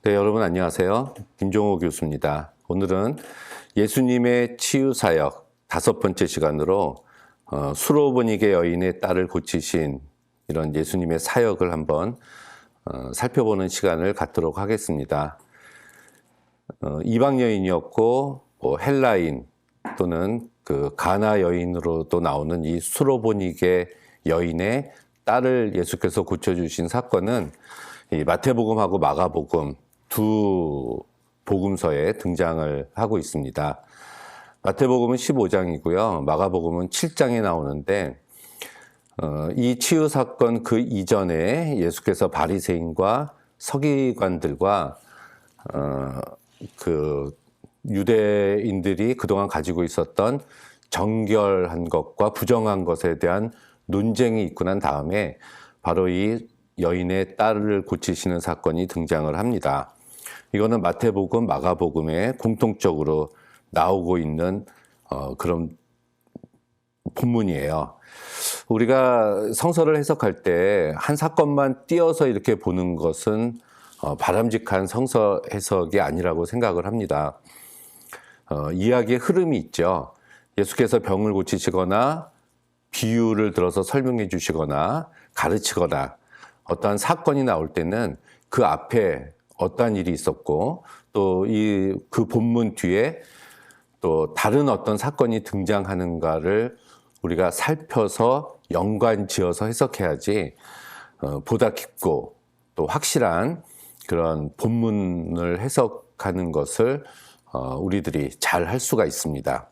네, 여러분 안녕하세요. 김종호 교수입니다. 오늘은 예수님의 치유사역 5번째 시간으로 수로보니게 여인의 딸을 고치신 이런 예수님의 사역을 한번 살펴보는 시간을 갖도록 하겠습니다. 이방 여인이었고 헬라인 또는 그 가나 여인으로도 나오는 이 수로보니게 여인의 딸을 예수께서 고쳐주신 사건은 이 마태복음하고 마가복음 두 복음서에 등장을 하고 있습니다. 마태복음은 15장이고요. 마가복음은 7장에 나오는데 이 치유 사건 그 이전에 예수께서 바리새인과 서기관들과 그 유대인들이 그동안 가지고 있었던 정결한 것과 부정한 것에 대한 논쟁이 있고 난 다음에 바로 이 여인의 딸을 고치시는 사건이 등장을 합니다. 이거는 마태복음, 마가복음에 공통적으로 나오고 있는 그런 본문이에요. 우리가 성서를 해석할 때 한 사건만 띄어서 이렇게 보는 것은 바람직한 성서 해석이 아니라고 생각을 합니다. 이야기의 흐름이 있죠. 예수께서 병을 고치시거나 비유를 들어서 설명해 주시거나 가르치거나 어떠한 사건이 나올 때는 그 앞에 어떠한 일이 있었고 또 그 본문 뒤에 또 다른 어떤 사건이 등장하는가를 우리가 살펴서 연관지어서 해석해야지 보다 깊고 또 확실한 그런 본문을 해석하는 것을 우리들이 잘 할 수가 있습니다.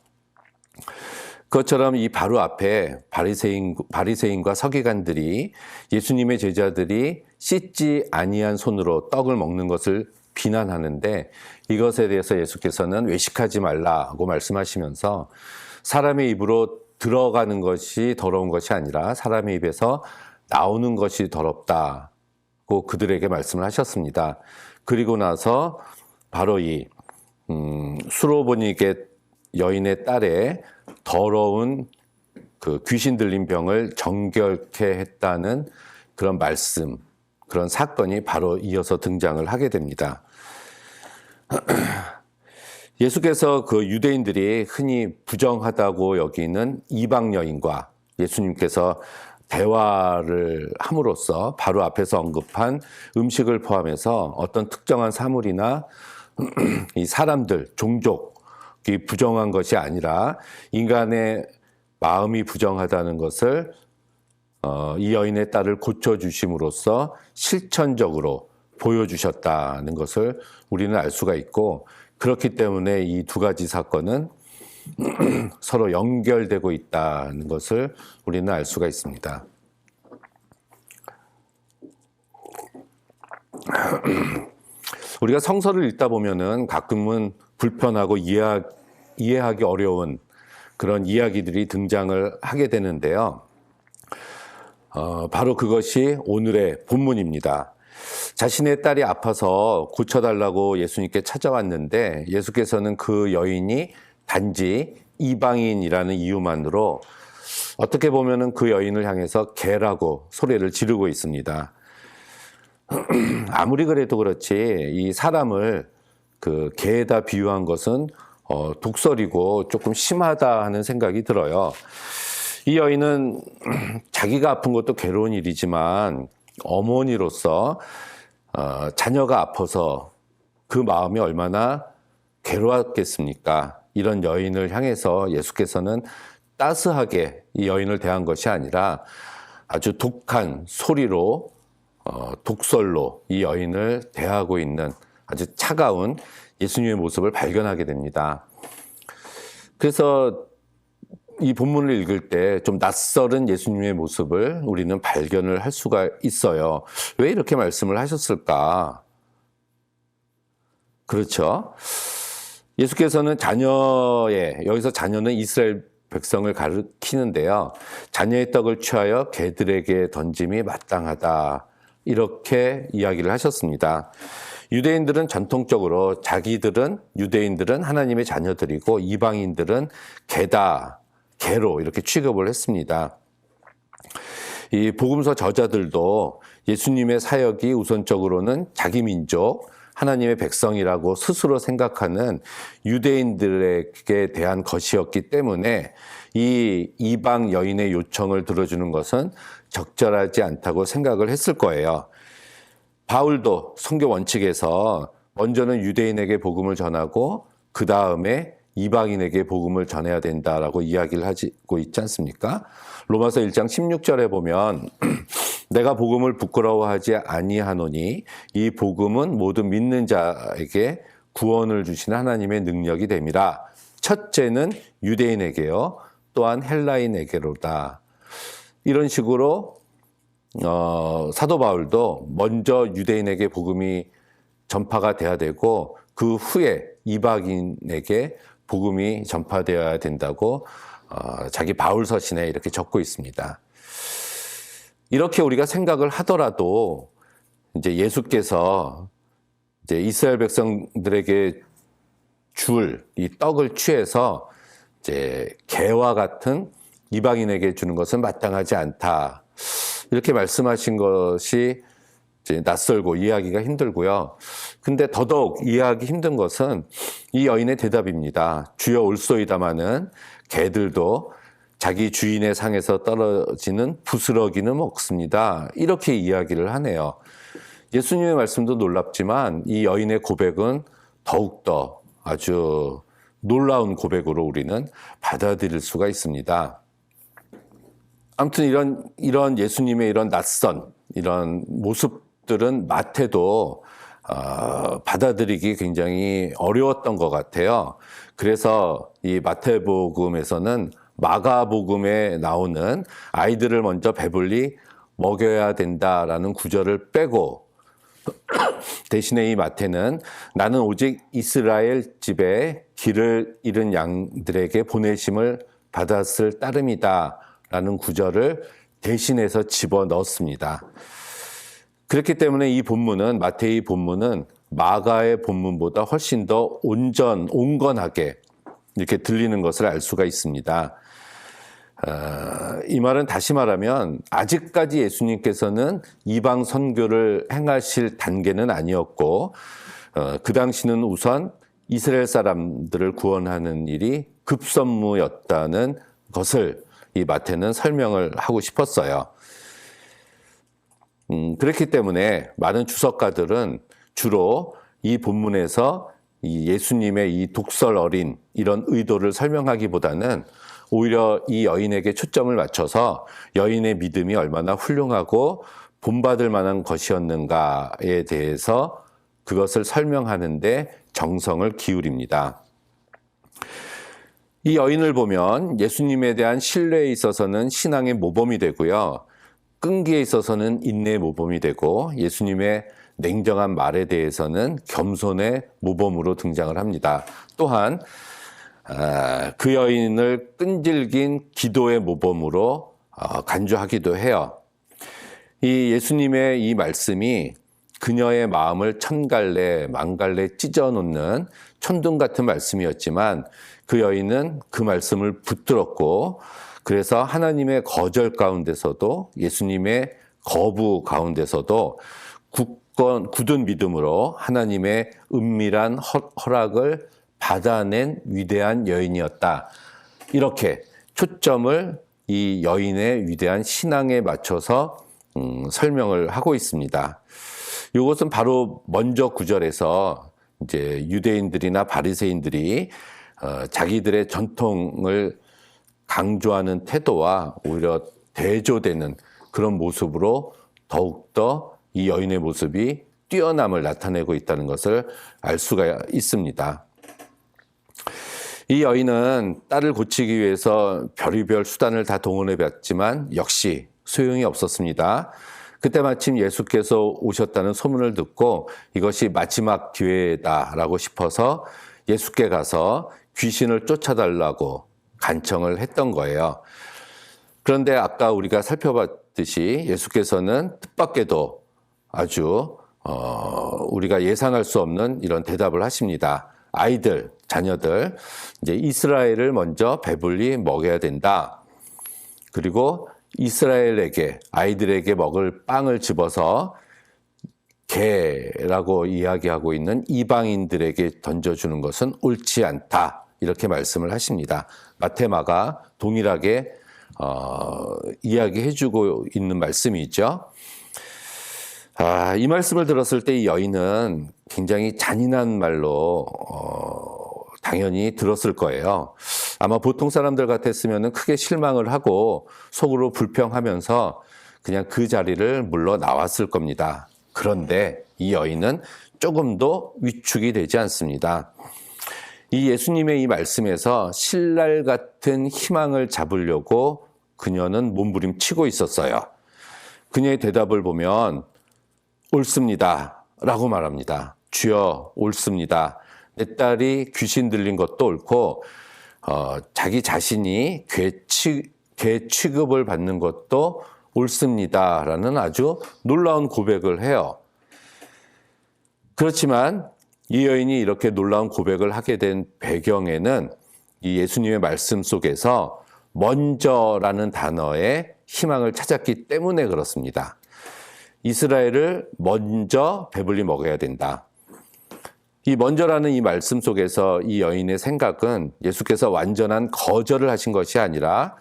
그것처럼 이 바로 앞에 바리새인과 서기관들이 예수님의 제자들이 씻지 아니한 손으로 떡을 먹는 것을 비난하는데 이것에 대해서 예수께서는 외식하지 말라고 말씀하시면서 사람의 입으로 들어가는 것이 더러운 것이 아니라 사람의 입에서 나오는 것이 더럽다고 그들에게 말씀을 하셨습니다. 그리고 나서 바로 이 수로보니게 여인의 딸의 더러운 그 귀신 들린 병을 정결케 했다는 그런 말씀, 그런 사건이 바로 이어서 등장을 하게 됩니다. 예수께서 그 유대인들이 흔히 부정하다고 여기는 이방 여인과 예수님께서 대화를 함으로써 바로 앞에서 언급한 음식을 포함해서 어떤 특정한 사물이나 이 사람들, 종족, 부정한 것이 아니라 인간의 마음이 부정하다는 것을 이 여인의 딸을 고쳐주심으로써 실천적으로 보여주셨다는 것을 우리는 알 수가 있고 그렇기 때문에 이 두 가지 사건은 서로 연결되고 있다는 것을 우리는 알 수가 있습니다. 우리가 성서를 읽다 보면은 가끔은 불편하고 이해하기 어려운 그런 이야기들이 등장을 하게 되는데요. 바로 그것이 오늘의 본문입니다. 자신의 딸이 아파서 고쳐달라고 예수님께 찾아왔는데 예수께서는 그 여인이 단지 이방인이라는 이유만으로 어떻게 보면은 그 여인을 향해서 개라고 소리를 지르고 있습니다. 아무리 그래도 그렇지 이 사람을 그 개에다 비유한 것은 독설이고 조금 심하다 하는 생각이 들어요. 이 여인은 자기가 아픈 것도 괴로운 일이지만 어머니로서 자녀가 아파서 그 마음이 얼마나 괴로웠겠습니까? 이런 여인을 향해서 예수께서는 따스하게 이 여인을 대한 것이 아니라 아주 독한 소리로 독설로 이 여인을 대하고 있는 아주 차가운 예수님의 모습을 발견하게 됩니다. 그래서 이 본문을 읽을 때 좀 낯설은 예수님의 모습을 우리는 발견을 할 수가 있어요. 왜 이렇게 말씀을 하셨을까? 그렇죠? 예수께서는 여기서 자녀는 이스라엘 백성을 가리키는데요. 자녀의 떡을 취하여 개들에게 던짐이 마땅하다. 이렇게 이야기를 하셨습니다. 유대인들은 전통적으로 유대인들은 하나님의 자녀들이고 이방인들은 개로 이렇게 취급을 했습니다. 이 복음서 저자들도 예수님의 사역이 우선적으로는 자기 민족 하나님의 백성이라고 스스로 생각하는 유대인들에게 대한 것이었기 때문에 이 이방 여인의 요청을 들어주는 것은 적절하지 않다고 생각을 했을 거예요. 바울도 선교 원칙에서 먼저는 유대인에게 복음을 전하고 그 다음에 이방인에게 복음을 전해야 된다라고 이야기를 하고 있지 않습니까? 로마서 1장 16절에 보면 내가 복음을 부끄러워하지 아니하노니 이 복음은 모든 믿는 자에게 구원을 주시는 하나님의 능력이 됨이라. 첫째는 유대인에게요, 또한 헬라인에게로다. 이런 식으로 사도 바울도 먼저 유대인에게 복음이 전파가 돼야 되고 그 후에 이방인에게 복음이 전파되어야 된다고 자기 바울 서신에 이렇게 적고 있습니다. 이렇게 우리가 생각을 하더라도 이제 예수께서 이제 이스라엘 백성들에게 줄 이 떡을 취해서 이제 개와 같은 이방인에게 주는 것은 마땅하지 않다. 이렇게 말씀하신 것이 이제 낯설고 이해하기가 힘들고요. 근데 더더욱 이해하기 힘든 것은 이 여인의 대답입니다. 주여 올소이다마는 개들도 자기 주인의 상에서 떨어지는 부스러기는 먹습니다. 이렇게 이야기를 하네요. 예수님의 말씀도 놀랍지만 이 여인의 고백은 더욱더 아주 놀라운 고백으로 우리는 받아들일 수가 있습니다. 아무튼 이런 예수님의 이런 낯선 이런 모습들은 마태도 받아들이기 굉장히 어려웠던 것 같아요. 그래서 이 마태복음에서는 마가복음에 나오는 아이들을 먼저 배불리 먹여야 된다라는 구절을 빼고 대신에 이 마태는 나는 오직 이스라엘 집에 길을 잃은 양들에게 보내심을 받았을 따름이다 라는 구절을 대신해서 집어넣었습니다. 그렇기 때문에 이 본문은 마태의 본문은 마가의 본문보다 훨씬 더 온건하게 이렇게 들리는 것을 알 수가 있습니다. 이 말은 다시 말하면 아직까지 예수님께서는 이방 선교를 행하실 단계는 아니었고 그 당시는 우선 이스라엘 사람들을 구원하는 일이 급선무였다는 것을 이 마태는 설명을 하고 싶었어요. 그렇기 때문에 많은 주석가들은 주로 이 본문에서 이 예수님의 이 독설 어린 이런 의도를 설명하기보다는 오히려 이 여인에게 초점을 맞춰서 여인의 믿음이 얼마나 훌륭하고 본받을 만한 것이었는가에 대해서 그것을 설명하는데 정성을 기울입니다. 이 여인을 보면 예수님에 대한 신뢰에 있어서는 신앙의 모범이 되고요. 끈기에 있어서는 인내의 모범이 되고 예수님의 냉정한 말에 대해서는 겸손의 모범으로 등장을 합니다. 또한 그 여인을 끈질긴 기도의 모범으로 간주하기도 해요. 이 예수님의 이 말씀이 그녀의 마음을 천갈래 만갈래 찢어놓는 천둥 같은 말씀이었지만 그 여인은 그 말씀을 붙들었고 그래서 하나님의 거절 가운데서도 예수님의 거부 가운데서도 굳은 믿음으로 하나님의 은밀한 허락을 받아낸 위대한 여인이었다. 이렇게 초점을 이 여인의 위대한 신앙에 맞춰서 설명을 하고 있습니다. 이것은 바로 먼저 구절에서 이제 유대인들이나 바리새인들이 자기들의 전통을 강조하는 태도와 오히려 대조되는 그런 모습으로 더욱더 이 여인의 모습이 뛰어남을 나타내고 있다는 것을 알 수가 있습니다. 이 여인은 딸을 고치기 위해서 별의별 수단을 다 동원해 봤지만 역시 소용이 없었습니다. 그때 마침 예수께서 오셨다는 소문을 듣고 이것이 마지막 기회다라고 싶어서 예수께 가서 귀신을 쫓아달라고 간청을 했던 거예요. 그런데 아까 우리가 살펴봤듯이 예수께서는 뜻밖에도 아주 우리가 예상할 수 없는 이런 대답을 하십니다. 아이들, 자녀들, 이제 이스라엘을 먼저 배불리 먹여야 된다. 그리고 이스라엘에게, 아이들에게 먹을 빵을 집어서 개라고 이야기하고 있는 이방인들에게 던져주는 것은 옳지 않다. 이렇게 말씀을 하십니다. 마테마가 동일하게 이야기해주고 있는 말씀이죠. 이 말씀을 들었을 때 이 여인은 굉장히 잔인한 말로 당연히 들었을 거예요. 아마 보통 사람들 같았으면 크게 실망을 하고 속으로 불평하면서 그냥 그 자리를 물러 나왔을 겁니다. 그런데 이 여인은 조금도 위축이 되지 않습니다. 이 예수님의 이 말씀에서 신랄 같은 희망을 잡으려고 그녀는 몸부림치고 있었어요. 그녀의 대답을 보면 옳습니다 라고 말합니다. 주여 옳습니다. 내 딸이 귀신 들린 것도 옳고 자기 자신이 개 취급을 받는 것도 옳습니다 라는 아주 놀라운 고백을 해요. 그렇지만 이 여인이 이렇게 놀라운 고백을 하게 된 배경에는 이 예수님의 말씀 속에서 먼저라는 단어의 희망을 찾았기 때문에 그렇습니다. 이스라엘을 먼저 배불리 먹어야 된다. 이 먼저라는 이 말씀 속에서 이 여인의 생각은 예수께서 완전한 거절을 하신 것이 아니라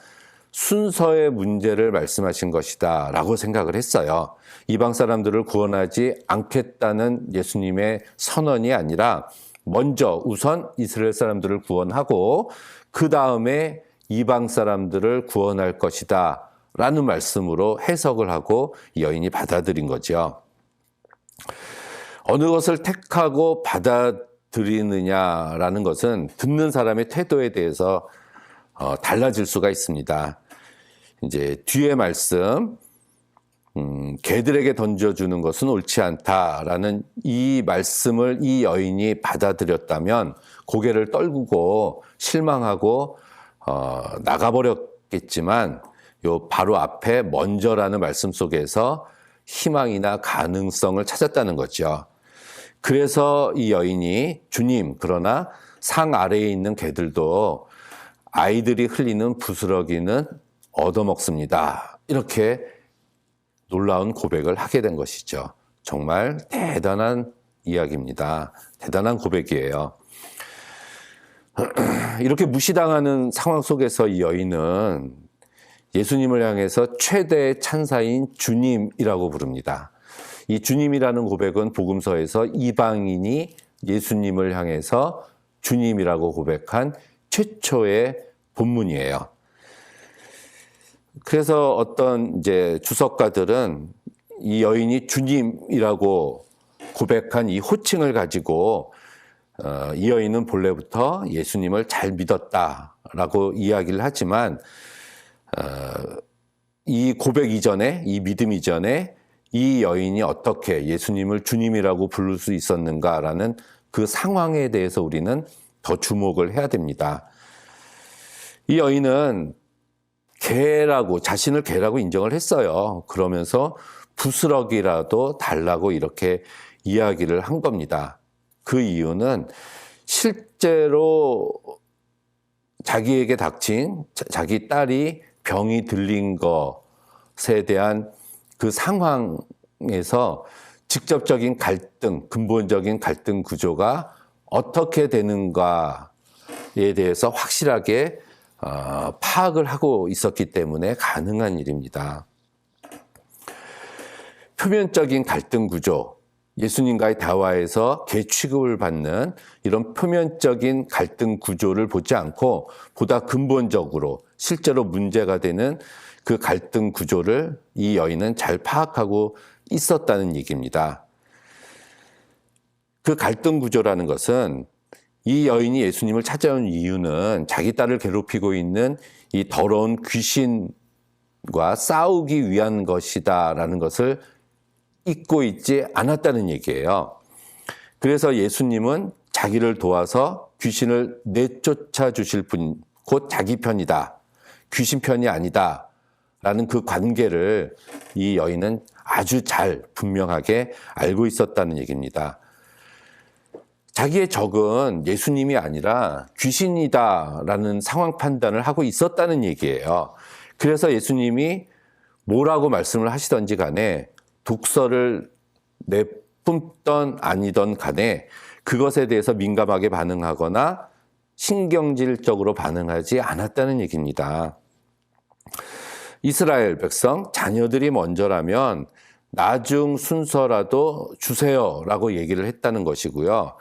순서의 문제를 말씀하신 것이다 라고 생각을 했어요. 이방 사람들을 구원하지 않겠다는 예수님의 선언이 아니라 먼저 우선 이스라엘 사람들을 구원하고 그 다음에 이방 사람들을 구원할 것이다 라는 말씀으로 해석을 하고 이 여인이 받아들인 거죠. 어느 것을 택하고 받아들이느냐라는 것은 듣는 사람의 태도에 대해서 달라질 수가 있습니다. 이제 뒤에 말씀, 개들에게 던져주는 것은 옳지 않다라는 이 말씀을 이 여인이 받아들였다면 고개를 떨구고 실망하고 나가버렸겠지만 요 바로 앞에 먼저라는 말씀 속에서 희망이나 가능성을 찾았다는 거죠. 그래서 이 여인이 주님, 그러나 상 아래에 있는 개들도 아이들이 흘리는 부스러기는 얻어먹습니다. 이렇게 놀라운 고백을 하게 된 것이죠. 정말 대단한 이야기입니다. 대단한 고백이에요. 이렇게 무시당하는 상황 속에서 이 여인은 예수님을 향해서 최대의 찬사인 주님이라고 부릅니다. 이 주님이라는 고백은 복음서에서 이방인이 예수님을 향해서 주님이라고 고백한 최초의 본문이에요. 그래서 어떤 이제 주석가들은 이 여인이 주님이라고 고백한 이 호칭을 가지고 이 여인은 본래부터 예수님을 잘 믿었다라고 이야기를 하지만 이 고백 이전에, 이 믿음 이전에 이 여인이 어떻게 예수님을 주님이라고 부를 수 있었는가라는 그 상황에 대해서 우리는 더 주목을 해야 됩니다. 이 여인은 개라고, 자신을 개라고 인정을 했어요. 그러면서 부스러기라도 달라고 이렇게 이야기를 한 겁니다. 그 이유는 실제로 자기에게 닥친 자기 딸이 병이 들린 것에 대한 그 상황에서 직접적인 갈등, 근본적인 갈등 구조가 어떻게 되는가에 대해서 확실하게 파악을 하고 있었기 때문에 가능한 일입니다. 표면적인 갈등 구조, 예수님과의 대화에서 개 취급을 받는 이런 표면적인 갈등 구조를 보지 않고 보다 근본적으로 실제로 문제가 되는 그 갈등 구조를 이 여인은 잘 파악하고 있었다는 얘기입니다. 그 갈등 구조라는 것은 이 여인이 예수님을 찾아온 이유는 자기 딸을 괴롭히고 있는 이 더러운 귀신과 싸우기 위한 것이다라는 것을 잊고 있지 않았다는 얘기예요. 그래서 예수님은 자기를 도와서 귀신을 내쫓아 주실 분, 곧 자기 편이다. 귀신 편이 아니다. 라는 그 관계를 이 여인은 아주 잘 분명하게 알고 있었다는 얘기입니다. 자기의 적은 예수님이 아니라 귀신이다라는 상황 판단을 하고 있었다는 얘기예요. 그래서 예수님이 뭐라고 말씀을 하시던지 간에 독서를 품던 아니던 간에 그것에 대해서 민감하게 반응하거나 신경질적으로 반응하지 않았다는 얘기입니다. 이스라엘 백성, 자녀들이 먼저라면 나중 순서라도 주세요라고 얘기를 했다는 것이고요.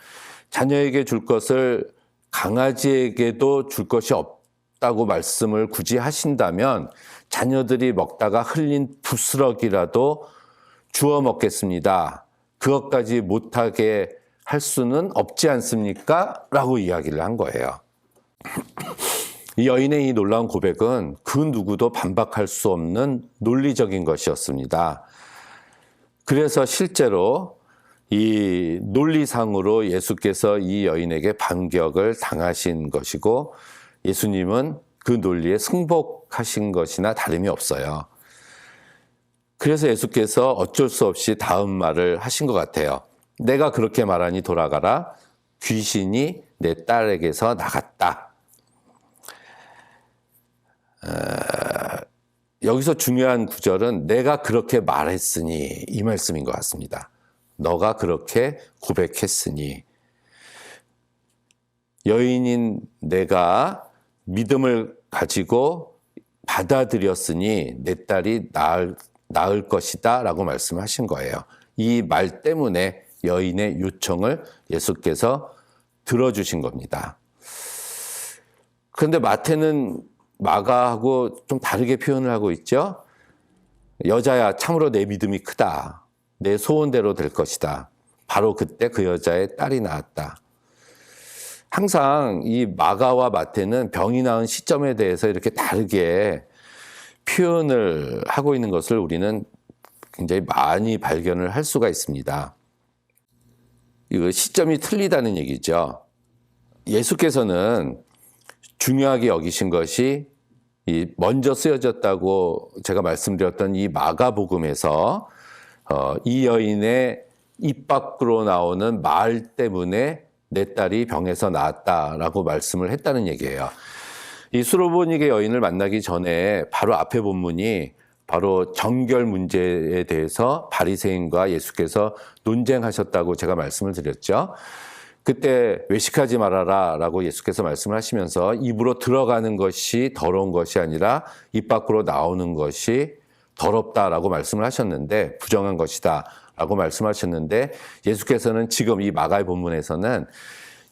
자녀에게 줄 것을 강아지에게도 줄 것이 없다고 말씀을 굳이 하신다면 자녀들이 먹다가 흘린 부스러기라도 주워 먹겠습니다. 그것까지 못하게 할 수는 없지 않습니까? 라고 이야기를 한 거예요. 이 여인의 이 놀라운 고백은 그 누구도 반박할 수 없는 논리적인 것이었습니다. 그래서 실제로 이 논리상으로 예수께서 이 여인에게 반격을 당하신 것이고 예수님은 그 논리에 승복하신 것이나 다름이 없어요. 그래서 예수께서 어쩔 수 없이 다음 말을 하신 것 같아요. 내가 그렇게 말하니 돌아가라. 귀신이 내 딸에게서 나갔다. 여기서 중요한 구절은 내가 그렇게 말했으니 이 말씀인 것 같습니다. 너가 그렇게 고백했으니 여인인 내가 믿음을 가지고 받아들였으니 내 딸이 나을 것이다 라고 말씀하신 거예요. 이 말 때문에 여인의 요청을 예수께서 들어주신 겁니다. 그런데 마태는 마가하고 좀 다르게 표현을 하고 있죠. 여자야, 참으로 내 믿음이 크다. 내 소원대로 될 것이다. 바로 그때 그 여자의 딸이 나았다. 항상 이 마가와 마태는 병이 나은 시점에 대해서 이렇게 다르게 표현을 하고 있는 것을 우리는 굉장히 많이 발견을 할 수가 있습니다. 이거 시점이 틀리다는 얘기죠. 예수께서는 중요하게 여기신 것이 이 먼저 쓰여졌다고 제가 말씀드렸던 이 마가복음에서 이 여인의 입 밖으로 나오는 말 때문에 내 딸이 병에서 나았다라고 말씀을 했다는 얘기예요. 이 수로보니게 여인을 만나기 전에 바로 앞에 본문이 바로 정결 문제에 대해서 바리새인과 예수께서 논쟁하셨다고 제가 말씀을 드렸죠. 그때 외식하지 말아라 라고 예수께서 말씀을 하시면서 입으로 들어가는 것이 더러운 것이 아니라 입 밖으로 나오는 것이 더럽다라고 말씀을 하셨는데 부정한 것이다 라고 말씀하셨는데 예수께서는 지금 이 마가의 본문에서는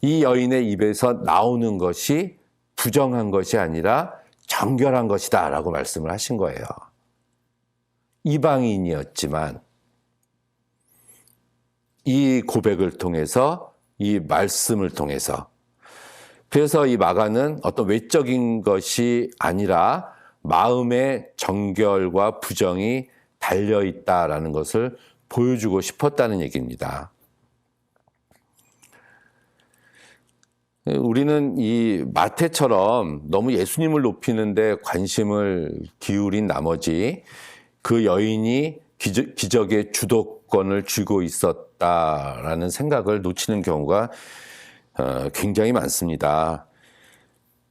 이 여인의 입에서 나오는 것이 부정한 것이 아니라 정결한 것이다 라고 말씀을 하신 거예요. 이방인이었지만 이 고백을 통해서 이 말씀을 통해서 그래서 이 마가는 어떤 외적인 것이 아니라 마음의 정결과 부정이 달려있다라는 것을 보여주고 싶었다는 얘기입니다. 우리는 이 마태처럼 너무 예수님을 높이는 데 관심을 기울인 나머지 그 여인이 기적의 주도권을 쥐고 있었다라는 생각을 놓치는 경우가 굉장히 많습니다.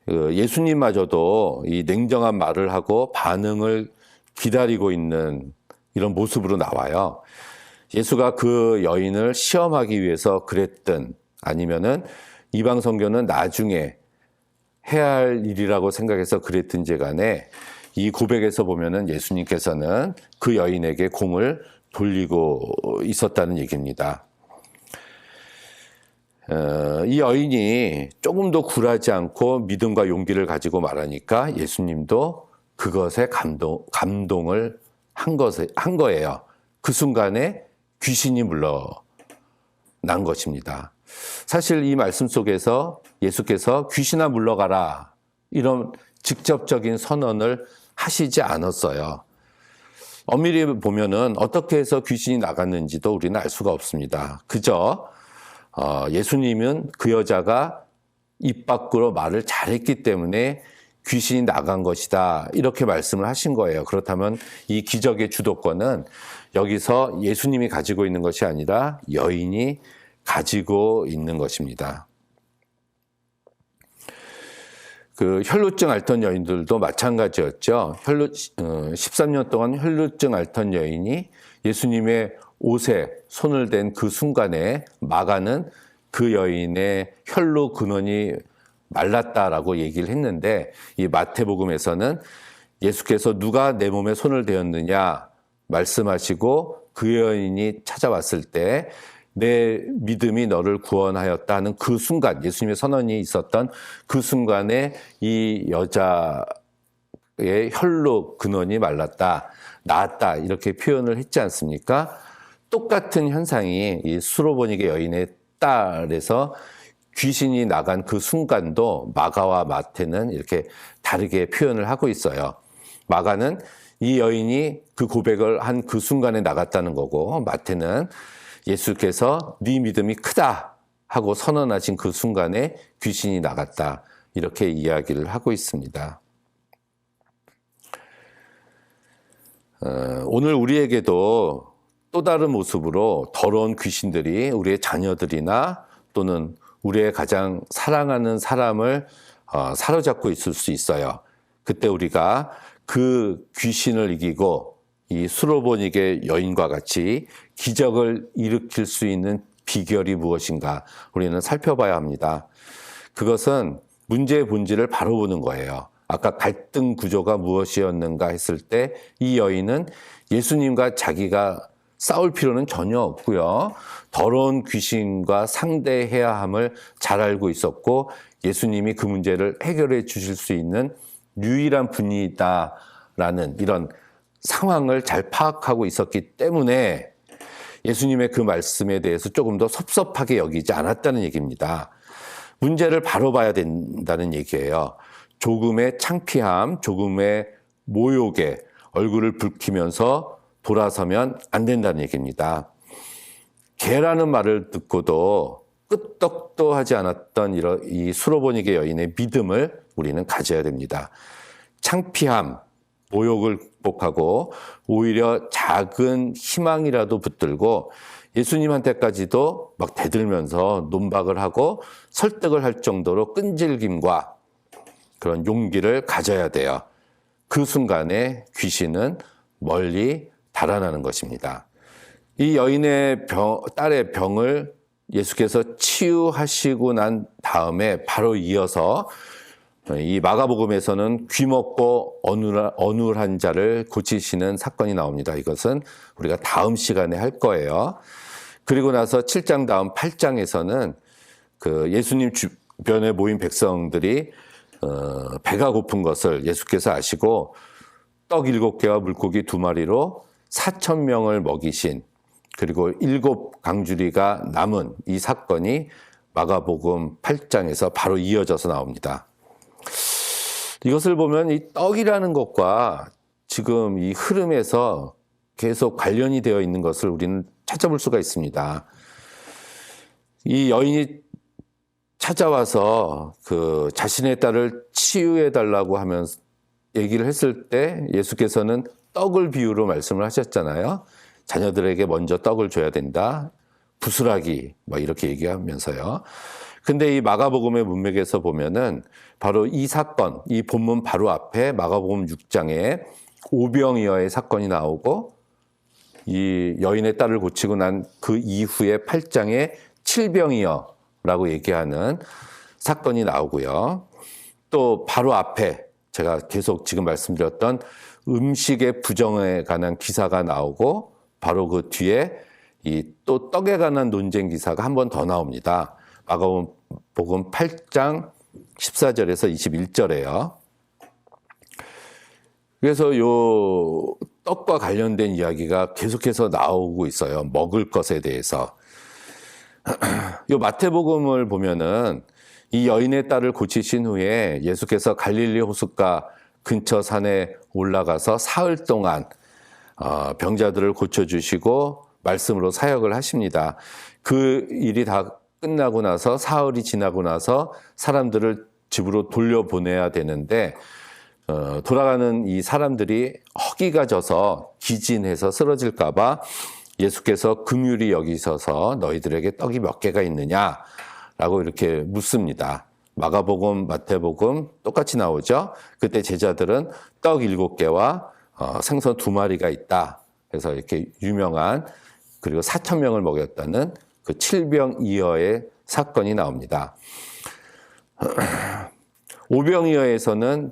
예수님마저도 이 냉정한 말을 하고 반응을 기다리고 있는 이런 모습으로 나와요. 예수가 그 여인을 시험하기 위해서 그랬든 아니면은 이방 선교는 나중에 해야 할 일이라고 생각해서 그랬든지 간에 이 고백에서 보면은 예수님께서는 그 여인에게 공을 돌리고 있었다는 얘기입니다. 이 여인이 조금도 굴하지 않고 믿음과 용기를 가지고 말하니까 예수님도 그것에 감동을 한 거예요. 그 순간에 귀신이 물러난 것입니다. 사실 이 말씀 속에서 예수께서 귀신아 물러가라 이런 직접적인 선언을 하시지 않았어요. 엄밀히 보면은 어떻게 해서 귀신이 나갔는지도 우리는 알 수가 없습니다. 그저 예수님은 그 여자가 입 밖으로 말을 잘했기 때문에 귀신이 나간 것이다 이렇게 말씀을 하신 거예요. 그렇다면 이 기적의 주도권은 여기서 예수님이 가지고 있는 것이 아니라 여인이 가지고 있는 것입니다. 그 혈루증 앓던 여인들도 마찬가지였죠. 13년 동안 혈루증 앓던 여인이 예수님의 옷에 손을 댄 그 순간에 마가는 그 여인의 혈로 근원이 말랐다라고 얘기를 했는데, 이 마태복음에서는 예수께서 누가 내 몸에 손을 대었느냐 말씀하시고 그 여인이 찾아왔을 때 내 믿음이 너를 구원하였다 하는 그 순간, 예수님의 선언이 있었던 그 순간에 이 여자의 혈로 근원이 말랐다, 나았다, 이렇게 표현을 했지 않습니까? 똑같은 현상이 이 수로보니게 여인의 딸에서 귀신이 나간 그 순간도 마가와 마태는 이렇게 다르게 표현을 하고 있어요. 마가는 이 여인이 그 고백을 한 그 순간에 나갔다는 거고, 마태는 예수께서 네 믿음이 크다 하고 선언하신 그 순간에 귀신이 나갔다, 이렇게 이야기를 하고 있습니다. 오늘 우리에게도 또 다른 모습으로 더러운 귀신들이 우리의 자녀들이나 또는 우리의 가장 사랑하는 사람을 사로잡고 있을 수 있어요. 그때 우리가 그 귀신을 이기고 이 수로보니게 여인과 같이 기적을 일으킬 수 있는 비결이 무엇인가 우리는 살펴봐야 합니다. 그것은 문제의 본질을 바로 보는 거예요. 아까 갈등 구조가 무엇이었는가 했을 때 이 여인은 예수님과 자기가 싸울 필요는 전혀 없고요. 더러운 귀신과 상대해야 함을 잘 알고 있었고, 예수님이 그 문제를 해결해 주실 수 있는 유일한 분이다라는 이런 상황을 잘 파악하고 있었기 때문에 예수님의 그 말씀에 대해서 조금 더 섭섭하게 여기지 않았다는 얘기입니다. 문제를 바로 봐야 된다는 얘기예요. 조금의 창피함, 조금의 모욕에 얼굴을 붉히면서 돌아서면 안 된다는 얘기입니다. 개라는 말을 듣고도 끄떡도 하지 않았던 이 수로보니게 여인의 믿음을 우리는 가져야 됩니다. 창피함, 모욕을 극복하고 오히려 작은 희망이라도 붙들고 예수님한테까지도 막 대들면서 논박을 하고 설득을 할 정도로 끈질김과 그런 용기를 가져야 돼요. 그 순간에 귀신은 멀리 달아나는 것입니다. 이 여인의 딸의 병을 예수께서 치유하시고 난 다음에 바로 이어서 이 마가복음에서는 귀먹고 어눌한 자를 고치시는 사건이 나옵니다. 이것은 우리가 다음 시간에 할 거예요. 그리고 나서 7장 다음 8장에서는 그 예수님 주변에 모인 백성들이 배가 고픈 것을 예수께서 아시고 떡 7개와 물고기 2마리로 4,000명을 먹이신, 그리고 7 강주리가 남은 이 사건이 마가복음 8장에서 바로 이어져서 나옵니다. 이것을 보면 이 떡이라는 것과 지금 이 흐름에서 계속 관련이 되어 있는 것을 우리는 찾아볼 수가 있습니다. 이 여인이 찾아와서 그 자신의 딸을 치유해 달라고 하면서 얘기를 했을 때 예수께서는 떡을 비유로 말씀을 하셨잖아요. 자녀들에게 먼저 떡을 줘야 된다. 부스라기 막 이렇게 얘기하면서요. 근데 이 마가복음의 문맥에서 보면은 바로 이 사건, 이 본문 바로 앞에 마가복음 6장에 오병이어의 사건이 나오고, 이 여인의 딸을 고치고 난 그 이후에 8장에 칠병이어라고 얘기하는 사건이 나오고요. 또 바로 앞에 제가 계속 지금 말씀드렸던 음식의 부정에 관한 기사가 나오고, 바로 그 뒤에 이 또 떡에 관한 논쟁 기사가 한 번 더 나옵니다. 마가복음 8장 14절에서 21절에요. 그래서 요 떡과 관련된 이야기가 계속해서 나오고 있어요. 먹을 것에 대해서. 요 마태복음을 보면은 이 여인의 딸을 고치신 후에 예수께서 갈릴리 호숫가 근처 산에 올라가서 사흘 동안 병자들을 고쳐주시고 말씀으로 사역을 하십니다. 그 일이 다 끝나고 나서 사흘이 지나고 나서 사람들을 집으로 돌려보내야 되는데 돌아가는 이 사람들이 허기가 져서 기진해서 쓰러질까 봐 예수께서 긍휼히 여기셔서 너희들에게 떡이 몇 개가 있느냐라고 이렇게 묻습니다. 마가복음, 마태복음 똑같이 나오죠. 그때 제자들은 떡 7개와 생선 2마리가 있다. 그래서 이렇게 유명한 그리고 4천 명을 먹였다는 그 칠병이어의 사건이 나옵니다. 오병이어에서는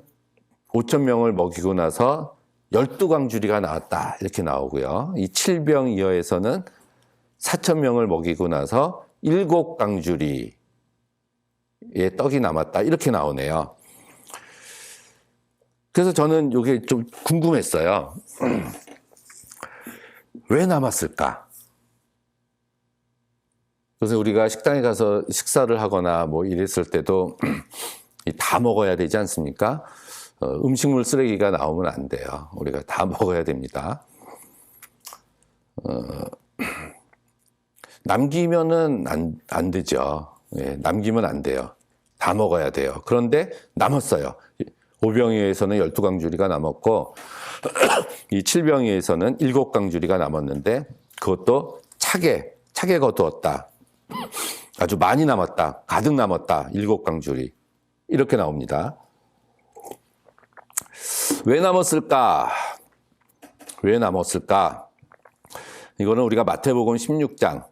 5천 명을 먹이고 나서 12광주리가 나왔다 이렇게 나오고요. 이 칠병이어에서는 4천 명을 먹이고 나서 7광주리의 떡이 남았다 이렇게 나오네요. 그래서 저는 이게 좀 궁금했어요. 왜 남았을까? 그래서 우리가 식당에 가서 식사를 하거나 뭐 이랬을 때도 다 먹어야 되지 않습니까? 음식물 쓰레기가 나오면 안 돼요. 우리가 다 먹어야 됩니다. 남기면은 안 되죠. 예, 남기면 안 돼요. 다 먹어야 돼요. 그런데 남았어요. 오병이어에서는 12광주리가 남았고 이 칠병이어에서는 7광주리가 남았는데 그것도 차게 거두었다. 아주 많이 남았다. 가득 남았다. 7광주리. 이렇게 나옵니다. 왜 남았을까? 왜 남았을까? 이거는 우리가 마태복음 16장,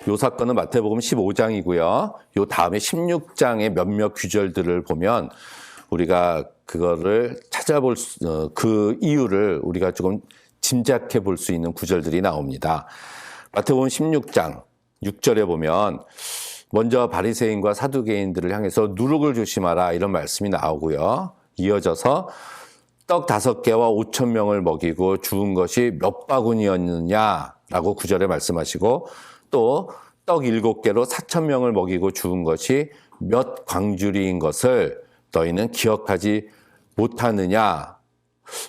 요 사건은 마태복음 15장이고요. 요 다음에 16장의 몇몇 구절들을 보면 우리가 그거를 찾아볼 그 이유를 우리가 조금 짐작해 볼 수 있는 구절들이 나옵니다. 마태복음 16장 6절에 보면 먼저 바리새인과 사두개인들을 향해서 누룩을 조심하라 이런 말씀이 나오고요. 이어져서 떡 5개와 5천 명을 먹이고 죽은 것이 몇 바구니였느냐라고 9절에 말씀하시고 또 떡 7개로 4천 명을 먹이고 죽은 것이 몇 광주리인 것을 너희는 기억하지 못하느냐.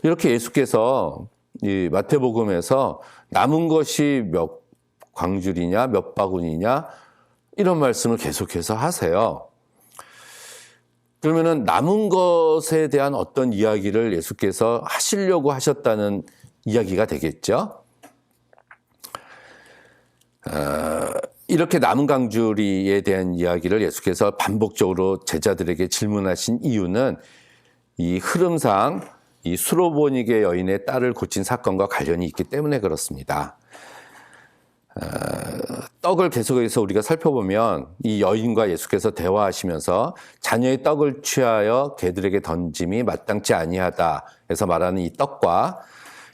이렇게 예수께서 이 마태복음에서 남은 것이 몇 광주리냐 몇 바구니냐 이런 말씀을 계속해서 하세요. 그러면은 남은 것에 대한 어떤 이야기를 예수께서 하시려고 하셨다는 이야기가 되겠죠. 이렇게 남은 광주리에 대한 이야기를 예수께서 반복적으로 제자들에게 질문하신 이유는 이 흐름상 이 수로보니게 여인의 딸을 고친 사건과 관련이 있기 때문에 그렇습니다. 떡을 계속해서 우리가 살펴보면 이 여인과 예수께서 대화하시면서 자녀의 떡을 취하여 개들에게 던짐이 마땅치 아니하다 해서 말하는 이 떡과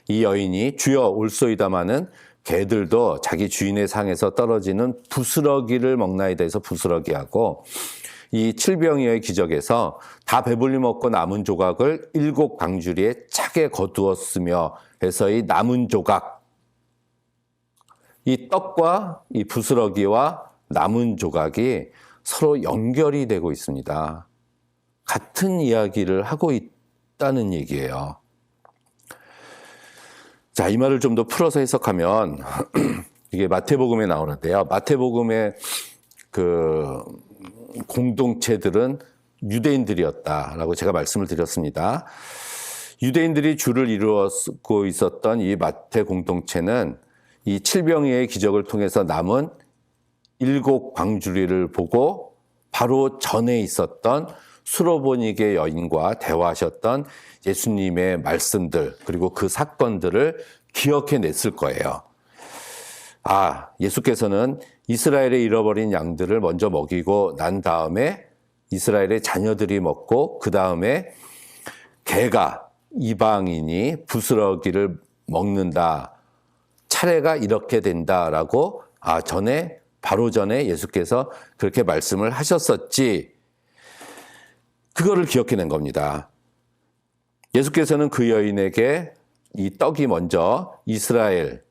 이 여인이 주여 올소이다마는 개들도 자기 주인의 상에서 떨어지는 부스러기를 먹나이다 해서 부스러기하고 이 칠병이어의 기적에서 다 배불리 먹고 남은 조각을 7광주리에 차게 거두었으며 해서 이 남은 조각 이 떡과 이 부스러기와 남은 조각이 서로 연결이 되고 있습니다. 같은 이야기를 하고 있다는 얘기예요. 자, 이 말을 좀 더 풀어서 해석하면 이게 마태복음에 나오는데요. 마태복음의 그 공동체들은 유대인들이었다라고 제가 말씀을 드렸습니다. 유대인들이 주를 이루고 있었던 이 마태 공동체는 이 칠병이의 기적을 통해서 남은 7광주리를 보고 바로 전에 있었던 수로보니게 여인과 대화하셨던 예수님의 말씀들 그리고 그 사건들을 기억해냈을 거예요. 아, 예수께서는 이스라엘의 잃어버린 양들을 먼저 먹이고 난 다음에 이스라엘의 자녀들이 먹고 그 다음에 개가 이방인이 부스러기를 먹는다. 차례가 이렇게 된다라고 바로 전에 예수께서 그렇게 말씀을 하셨었지. 그거를 기억해낸 겁니다. 예수께서는 그 여인에게 이 떡이 먼저 이스라엘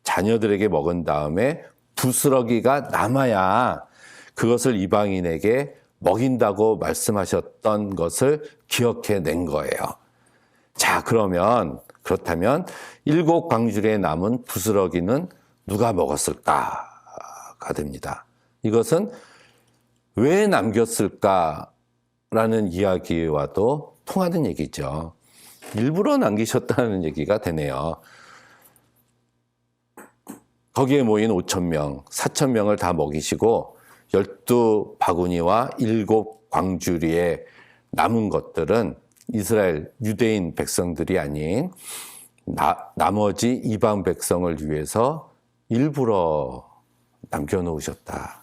자녀들에게 먹은 다음에 부스러기가 남아야 그것을 이방인에게 먹인다고 말씀하셨던 것을 기억해낸 거예요. 자, 그렇다면 7광주리에 남은 부스러기는 누가 먹었을까가 됩니다. 이것은 왜 남겼을까라는 이야기와도 통하는 얘기죠. 일부러 남기셨다는 얘기가 되네요. 거기에 모인 5천 명, 4천 명을 다 먹이시고 12바구니와 7광주리에 남은 것들은 이스라엘 유대인 백성들이 아닌 나머지 이방 백성을 위해서 일부러 남겨놓으셨다는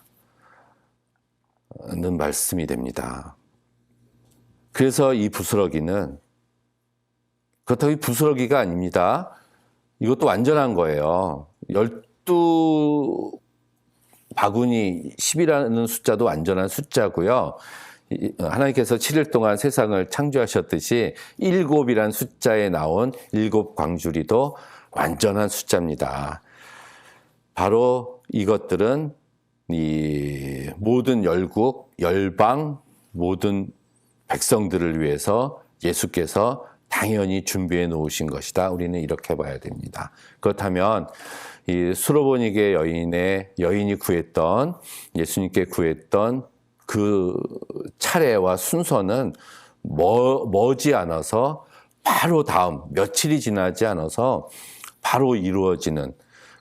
말씀이 됩니다. 그래서 이 부스러기는 그렇다고 이 부스러기가 아닙니다. 이것도 완전한 거예요. 12바구니 10이라는 숫자도 완전한 숫자고요. 하나님께서 7일 동안 세상을 창조하셨듯이 7이란 숫자에 나온 7광주리도 완전한 숫자입니다. 바로 이것들은 이 모든 열국, 열방, 모든 백성들을 위해서 예수께서 당연히 준비해 놓으신 것이다. 우리는 이렇게 봐야 됩니다. 그렇다면 이 수로보니게 여인이 구했던, 예수님께 구했던 그 차례와 순서는 머지 않아서 바로 다음 며칠이 지나지 않아서 바로 이루어지는,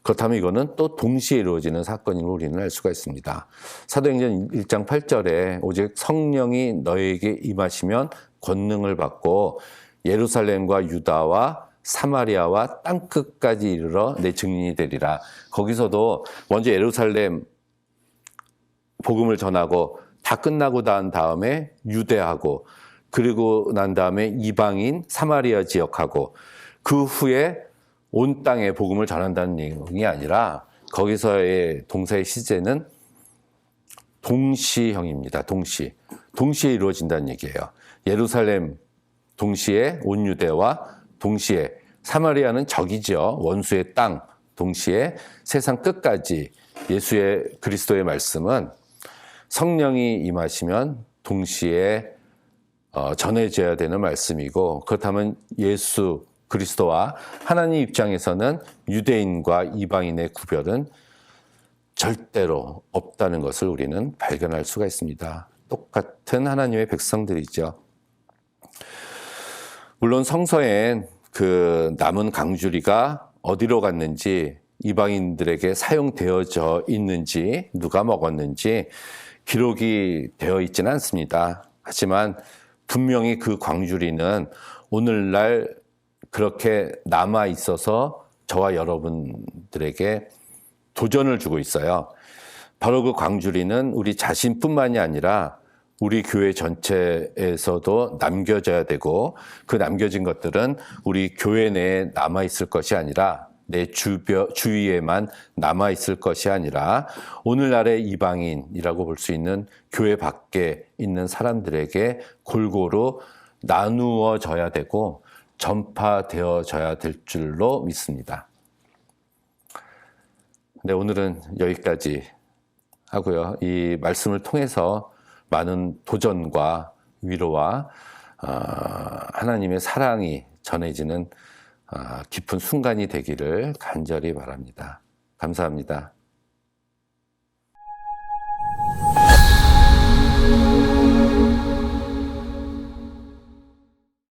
그렇다면 이거는 또 동시에 이루어지는 사건임을 우리는 알 수가 있습니다. 사도행전 1장 8절에 오직 성령이 너에게 임하시면 권능을 받고 예루살렘과 유다와 사마리아와 땅끝까지 이르러 내 증인이 되리라. 거기서도 먼저 예루살렘 복음을 전하고 다 끝나고 난 다음에 유대하고, 그리고 난 다음에 이방인 사마리아 지역하고, 그 후에 온 땅에 복음을 전한다는 내용이 아니라 거기서의 동사의 시제는 동시형입니다. 동시에 이루어진다는 얘기예요. 예루살렘 동시에 온 유대와 동시에 사마리아는 적이죠. 원수의 땅 동시에 세상 끝까지 예수의 그리스도의 말씀은 성령이 임하시면 동시에 전해져야 되는 말씀이고, 그렇다면 예수 그리스도와 하나님 입장에서는 유대인과 이방인의 구별은 절대로 없다는 것을 우리는 발견할 수가 있습니다. 똑같은 하나님의 백성들이죠. 물론 성서엔 그 남은 강주리가 어디로 갔는지, 이방인들에게 사용되어져 있는지, 누가 먹었는지 기록이 되어 있지는 않습니다. 하지만 분명히 그 광주리는 오늘날 그렇게 남아 있어서 저와 여러분들에게 도전을 주고 있어요. 바로 그 광주리는 우리 자신뿐만이 아니라 우리 교회 전체에서도 남겨져야 되고, 그 남겨진 것들은 우리 교회 내에 남아 있을 것이 아니라, 내 주위에만 남아 있을 것이 아니라 오늘날의 이방인이라고 볼 수 있는 교회 밖에 있는 사람들에게 골고루 나누어져야 되고 전파되어져야 될 줄로 믿습니다. 네, 오늘은 여기까지 하고요. 이 말씀을 통해서 많은 도전과 위로와 하나님의 사랑이 전해지는 깊은 순간이 되기를 간절히 바랍니다. 감사합니다.